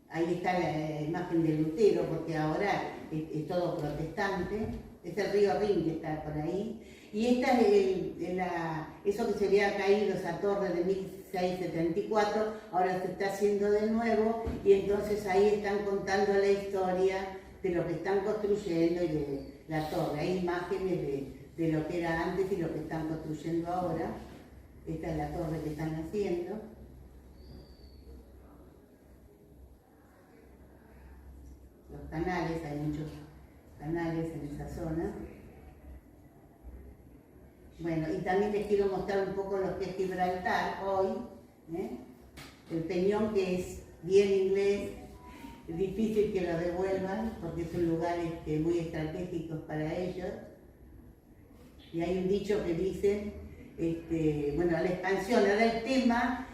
Ahí está la imagen de Lutero, porque ahora es todo protestante. Es el río Rin que está por ahí. Y esta es eso que se había caído, esa torre de 1674, ahora se está haciendo de nuevo, y entonces ahí están contando la historia de lo que están construyendo y de la torre. Hay imágenes de lo que era antes y lo que están construyendo ahora. Esta es la torre que están haciendo. Los canales, hay muchos canales en esa zona. Bueno, y también les quiero mostrar un poco lo que es Gibraltar hoy. El peñón, que es bien inglés, es difícil que lo devuelvan porque son lugares muy estratégicos para ellos. Y hay un dicho que dice, bueno, la expansión, ahora el tema,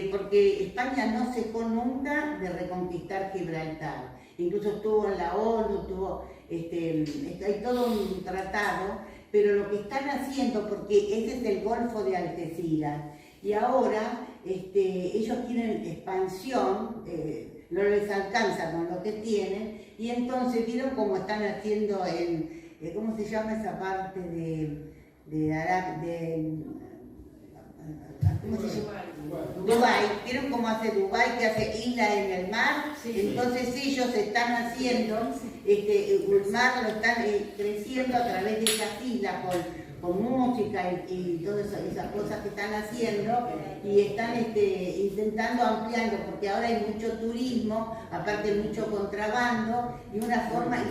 porque España no cejó nunca de reconquistar Gibraltar. Incluso estuvo en la ONU, hay todo un tratado, pero lo que están haciendo, porque ese es el Golfo de Algeciras, y ahora ellos tienen expansión, no les alcanza con lo que tienen, y entonces vieron cómo están haciendo ¿cómo se llama esa parte ¿cómo se llama? Dubái. ¿Vieron cómo hace Dubái, que hace isla en el mar? Sí. Entonces ellos están haciendo, el mar lo están creciendo a través de esas islas con música y todas esas cosas que están haciendo, y están intentando ampliando, porque ahora hay mucho turismo, aparte mucho contrabando, y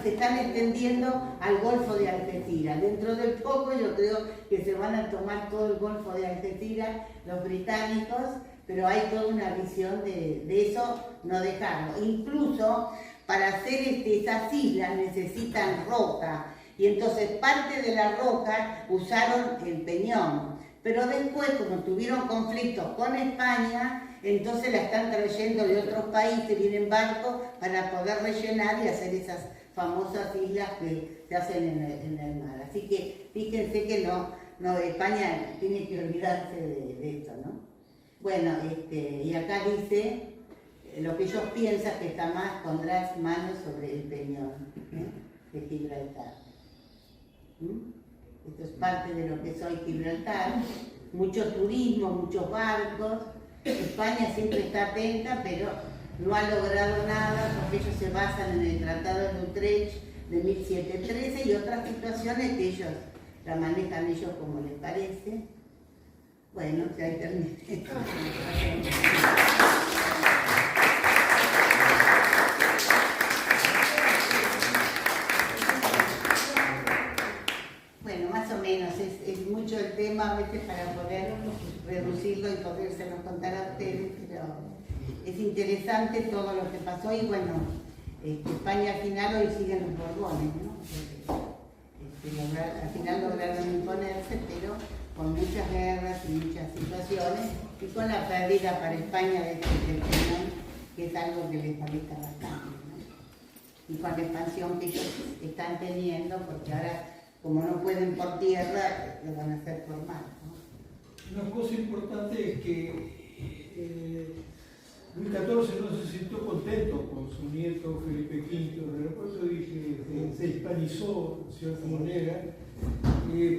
se están extendiendo al Golfo de Algeciras. Dentro de poco yo creo que se van a tomar todo el Golfo de Algeciras los británicos, pero hay toda una visión de eso, no dejarlo. Incluso para hacer esas islas necesitan roca, y entonces parte de la roca usaron el peñón, pero después, como tuvieron conflictos con España, entonces la están trayendo de otros países, vienen barcos para poder rellenar y hacer esas famosas islas que se hacen en el mar. Así que fíjense que no, España tiene que olvidarse de esto, ¿no? Bueno, y acá dice lo que ellos piensan, que jamás pondrás manos sobre el peñón de Gibraltar. Esto es parte de lo que es hoy Gibraltar. Mucho turismo, muchos barcos. España siempre está atenta, pero no ha logrado nada porque ellos se basan en el Tratado de Utrecht de 1713 y otras situaciones que ellos la manejan ellos como les parece. Bueno, ya terminé. Bueno, más o menos, es mucho el tema a veces para poder reducirlo y podérselo contar a ustedes, pero es interesante todo lo que pasó y bueno, España al final hoy siguen los Borbones, ¿no? Al final lograron imponerse, pero con muchas guerras y muchas situaciones, y con la pérdida para España de este Peñón, que es algo que les molesta bastante, ¿no? Y con la expansión que ellos están teniendo, porque ahora, como no pueden por tierra, lo van a hacer por mar, ¿no? Una cosa importante es que Luis XIV no se sintió contento con su nieto Felipe V, por eso dije que se hispanizó de cierta manera,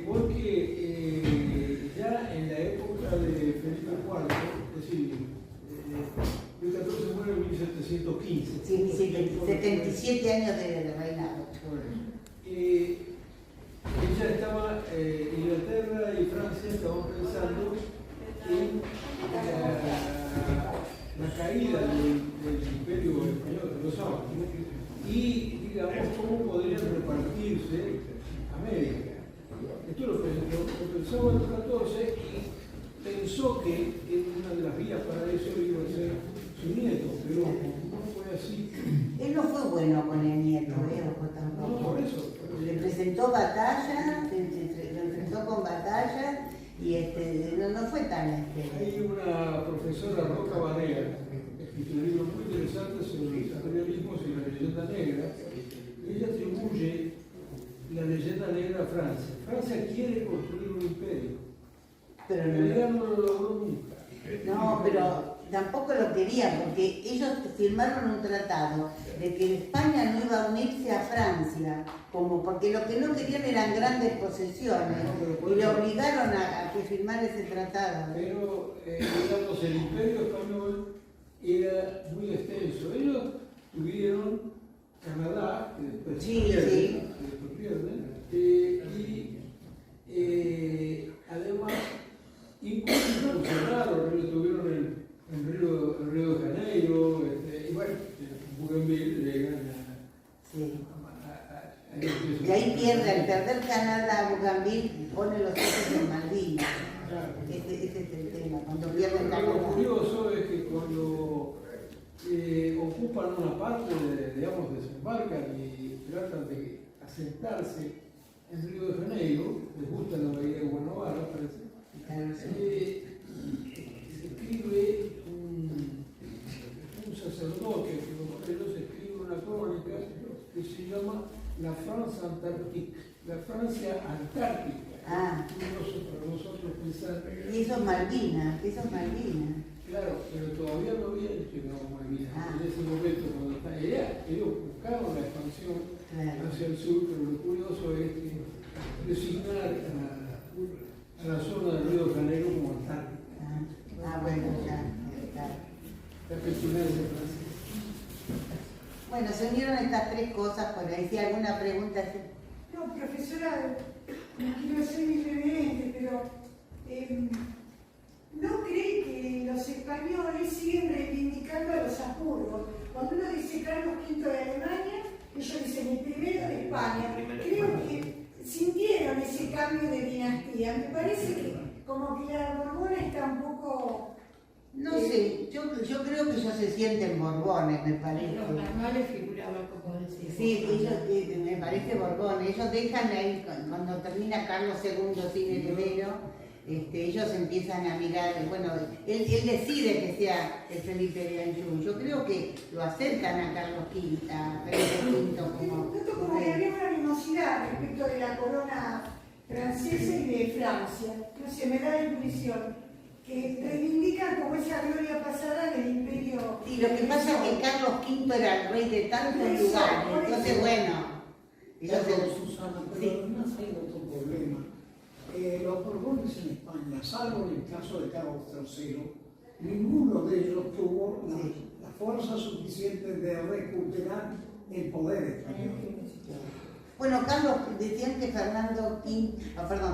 porque ya en la época de Felipe IV, es decir, Luis XIV muere en 1715. Sí, 77 años de reinado. Ella estaba, Inglaterra y Francia estaban pensando en la caída del imperio español, de los sábados, y digamos cómo podrían repartirse América. Esto lo pensaba en los 14 y pensó que una de las vías para eso iba a ser su nieto, pero no fue así. Él no fue bueno con el nieto, ojo, tampoco. No, por eso. Le presentó batalla, lo enfrentó con batalla y no fue tan Hay una profesora, Roca Varela, que escribió un libro muy interesante sobre los imperialismos y la leyenda negra. Ella atribuye la leyenda negra a Francia. Francia quiere construir un imperio, pero en realidad no lo logró nunca. No, pero tampoco lo querían, porque ellos firmaron un tratado de que España no iba a unirse a Francia, porque lo que no querían eran grandes posesiones, y le obligaron a que firmar ese tratado. Pero, digamos, el imperio español era muy extenso. Ellos tuvieron Canadá, que después pierden, y además incursionaron, ellos tuvieron en Río de Janeiro, y bueno, Bougainville le gana. Y ahí pierde, al perder Canadá, Bougainville pone los ojos en Malvinas. Ese es el tema, cuando pierden Canadá. Lo curioso es que cuando ocupan una parte, digamos, desembarcan y tratan de asentarse en Río de Janeiro, les gusta la bahía de Guanabara, parece. Escribe un sacerdote, que ellos escribe una crónica que se llama La France Antarctique, la Francia Antártica. Para nosotros pensar. Y eso es Malvinas, Claro, pero todavía no había llegado Malvinas. En ese momento, cuando está allá, ellos buscaron la expansión hacia el sur, pero lo curioso es que designar a la zona de Río de Janeiro como Antártica. Bueno, ya. La pertinencia de Francia. Bueno, se unieron estas tres cosas por ahí. Si alguna pregunta. No, profesora, no quiero ser irreverente, pero ¿no cree que los españoles siguen reivindicando a los Habsburgos? Cuando uno dice Carlos V de Alemania, ellos dicen el primero de España. Creo que sintieron ese cambio de dinastía. Me parece que como que la Borbona está un poco... No sé, yo creo que ellos se sienten borbones, me parece. Los manuales figuraban como decía. Sí, ellos, me parece borbones. Ellos dejan ahí, cuando termina Carlos II sin heredero, ellos empiezan a mirar, bueno, él decide que sea el Felipe de Anjou. Yo creo que lo acercan a Carlos V, a Felipe V como... Noto como que había una animosidad respecto de la corona francesa y de Francia. No sé, me da la intuición que reivindican como esa gloria pasada del imperio. Y lo que pasa es que Carlos V era el rey de tantos lugares, entonces bueno. Susana, pero además hay otro problema. Los Borbones en España, salvo en el caso de Carlos III, ninguno de ellos tuvo la fuerza suficiente de recuperar el poder español. Bueno, Carlos, decían que Fernando V,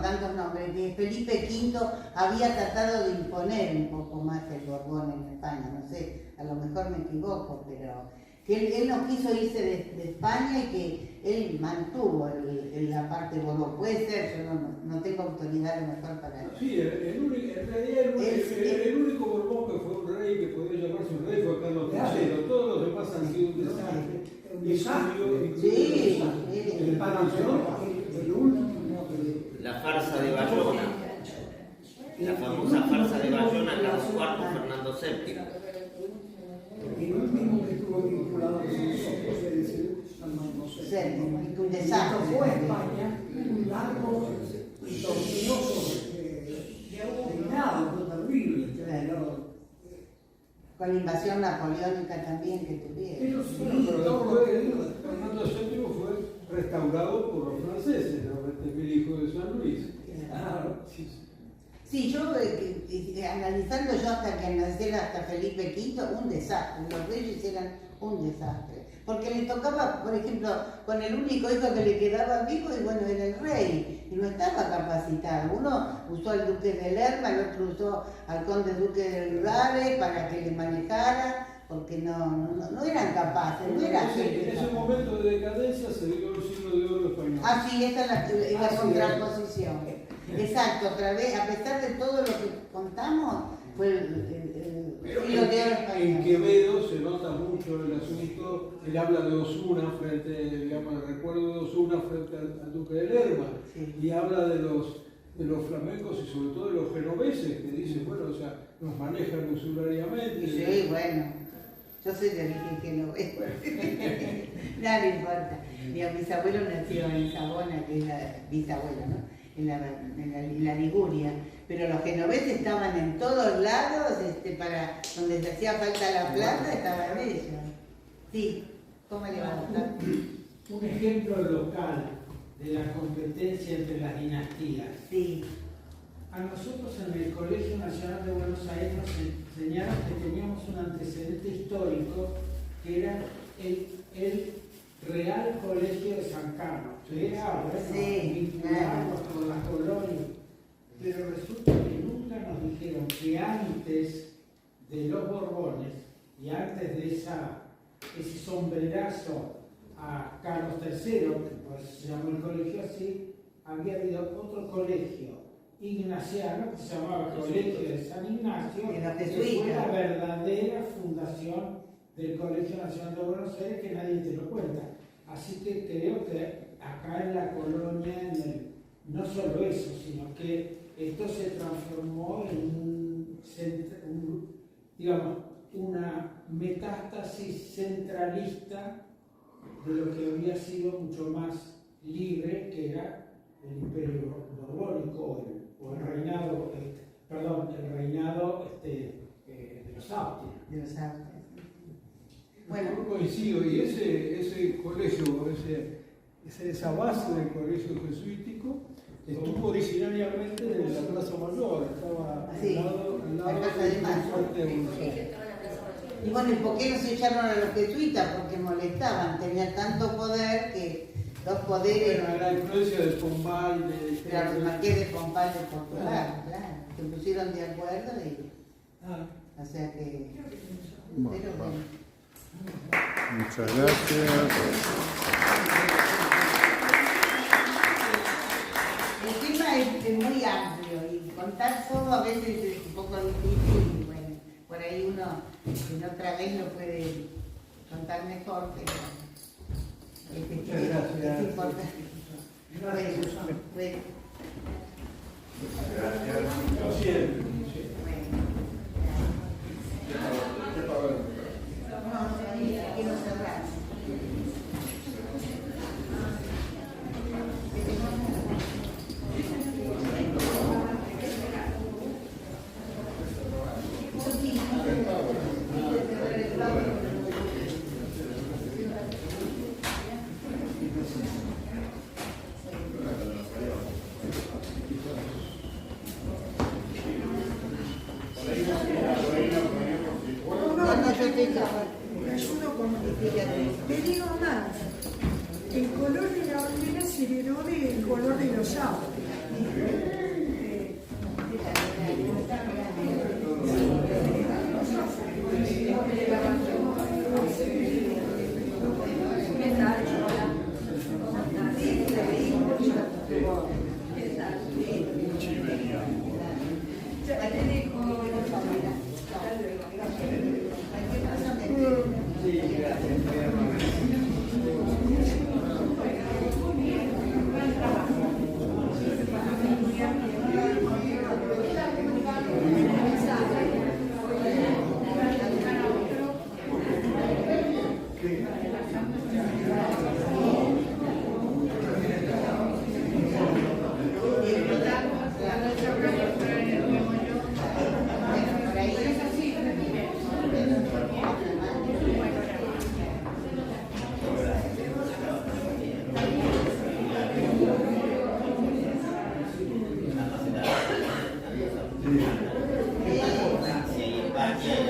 tantos nombres, que Felipe V había tratado de imponer un poco más el Borbón en España, no sé, a lo mejor me equivoco, pero que él no quiso irse de España y que él mantuvo la parte Borbón. Puede ser, yo no tengo autoridad a lo mejor para eso. Sí, en realidad el único Borbón que fue un rey que podía llamarse un rey fue Carlos III, todos los demás han sido un desastre. El último cuarto Fernando VII. Y el último que estuvo vinculado con nosotros, es decir, Fernando VII. Un desastre. Cuando fue a España, un largo y tortuoso reinado, fue terrible. Con la invasión napoleónica también que tuvieron. Pero sí, Pero todo lo que después Fernando VII fue restaurado por los franceses, ¿no? El hijo de San Luis. Claro. Sí, yo analizando yo hasta que naciera hasta Felipe V, un desastre. Los reyes eran un desastre. Porque le tocaba, por ejemplo, con el único hijo que le quedaba vivo, y bueno, era el rey, y no estaba capacitado. Uno usó al duque de Lerma, el otro usó al conde duque de Rave para que le manejara, porque no eran capaces, no era Entonces, en ese momento de decadencia se dio el siglo de oro español. Ah, sí, esa es la contraposición. Exacto, otra vez, a pesar de todo lo que contamos, fue el Pero siglo de oro en español. Quevedo se nota mucho el asunto, él habla de Osuna frente, digamos, el recuerdo de Osuna frente al duque de Lerma, Sí. y habla de los flamencos y sobre todo de los genoveses, que dicen, bueno, o sea, nos manejan usurariamente. Sí, bueno, yo soy de origen genovés. Nada me importa. Mi bisabuelo nació en Savona, que es la bisabuelo, ¿no? En la Liguria. Pero los genoveses estaban en todos lados, para donde se hacía falta la plata, estaban ellos. Sí, ¿cómo le va a gustar? Un ejemplo local de la competencia entre las dinastías. Sí. A nosotros en el Colegio Nacional de Buenos Aires nos enseñaron que teníamos un antecedente histórico que era el Real Colegio de San Carlos, que era, bueno, Sí, vinculado con la colonia. Pero resulta que nunca nos dijeron que antes de los Borbones y antes de ese sombrerazo a Carlos III, que por eso se llamó el colegio así, había habido otro colegio ignaciano que se llamaba Colegio de San Ignacio, Y los que jesuitas. fue la verdadera fundación del Colegio Nacional de Buenos Aires, que nadie te lo cuenta. Así que creo que acá en la colonia, no solo eso, sino que esto se transformó en digamos, una metástasis centralista de lo que había sido mucho más libre, que era el Imperio Borbónico o el reinado, el reinado de los Austrias. De los Austrias. Bueno, Bueno, coincido, y ese colegio, esa base del colegio jesuítico estuvo originariamente en la Plaza Mayor, estaba Sí, al lado la Plaza de Mayo. Fuerte Evolución. y bueno, ¿y por qué no se echaron a los jesuitas? Porque molestaban, tenían tanto poder que dos poderes. Era la influencia de Pombal, Pero los marqués de Pompal de Portugal, claro. Se pusieron de acuerdo y. O sea que. Bueno, Pero va. bueno. Muchas gracias. El tema es muy amplio y contar todo a veces es un poco difícil y bueno, por ahí uno en otra vez lo puede contar mejor, pero Muchas gracias. es importante. Gracias, Bueno, Susana. bueno, Lo siento. bueno. No, quiero cerrar. Ayudo con te digo más, el color de la bandera se heredó del color de los autos. Francia y España